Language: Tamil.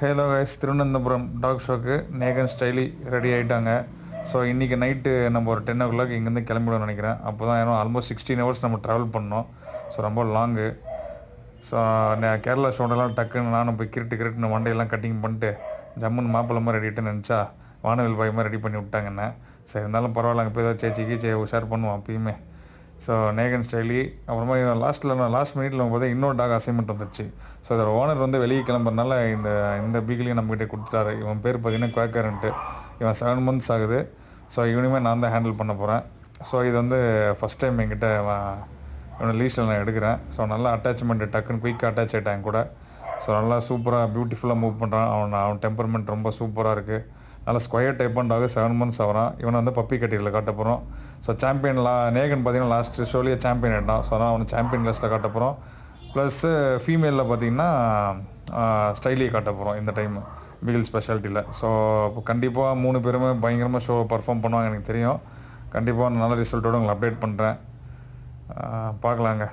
ஹலோ கைஸ், திருவனந்தபுரம் டாக் ஷோக்கு நேகன் ஸ்டைலி ரெடி ஆகிட்டாங்க. ஸோ இன்றைக்கி நைட்டு நம்ம ஒரு 10 o'clock இங்கேருந்து கிளம்பிடுவோம்னு நினைக்கிறேன். அப்போ தான் ஏன்னா ஆல்மோஸ்ட் 16 hours நம்ம ட்ராவல் பண்ணோம். ஸோ ரொம்ப லாங்கு. ஸோ கேரளா ஷோடெல்லாம் டக்குன்னு நானும் போய் கிரிட்டு வண்டையெல்லாம் கட்டிங் பண்ணிட்டு ஜம்முன்னு மாப்பிள்ளை மாதிரி ரெடிட்டுன்னு நினச்சா வானவில் பாய் மாதிரி ரெடி பண்ணி விட்டாங்கண்ணே. சரி, இருந்தாலும் பரவாயில்ல, அங்கே போய் ஏதாவது சேச்சிக்கு உஷார் பண்ணுவோம் அப்பயுமே. ஸோ நேகன் ஸ்டைலி அப்புறமா லாஸ்ட் மினிட்ல பார்த்தா இன்னொரு டாக் அசைன்மெண்ட் வந்துருச்சு. ஸோ அதோட ஓனர் வந்து வெளியே கிளம்புறதுனால இந்த பீகிலையும் நம்மகிட்ட கொடுத்துட்டாரு. இவன் பேர் பார்த்தீங்கன்னா குவாக்கரன்ட்டு. இவன் 7 months ஆகுது. ஸோ இவனுமே நான் தான் ஹேண்டில் பண்ண போகிறேன். ஸோ இது வந்து ஃபஸ்ட் டைம் என்கிட்ட இவனை லீஸில் நான் எடுக்கிறேன். ஸோ நல்லா அட்டாச்மெண்ட் டக்குன்னு குயிக்காக அட்டாச் ஆகிட்டான் கூட. ஸோ நல்லா சூப்பராக பியூட்டிஃபுல்லாக மூவ் பண்ணுறான். அவன் டெம்பர்மெண்ட் ரொம்ப சூப்பராக இருக்குது. நல்லா ஸ்கொயர் டைப் டாக். 7 months ஆகிறான். இவனை வந்து பப்பி கட்டியில் காட்ட போகிறோம். ஸோ சாம்பியன் நேகன் பார்த்தீங்கன்னா லாஸ்ட் ஷோலேயே சாம்பியன் ஆகிட்டான். ஸோ அதனால் அவனை சாம்பியன் கிளாஸில் காட்ட போகிறோம். ப்ளஸ்ஸு ஃபீமேலில் பார்த்தீங்கன்னா ஸ்டைலியை காட்ட போகிறோம் இந்த டைம் பீகிள் ஸ்பெஷாலிட்டியில். ஸோ இப்போ கண்டிப்பாக 3 பேருமே பயங்கரமாக ஷோ பர்ஃபார்ம் பண்ணுவாங்க எனக்கு தெரியும். கண்டிப்பாக நல்ல ரிசல்ட்டோடு உங்களை அப்டேட் பண்ணுறேன். பார்க்கலாங்க.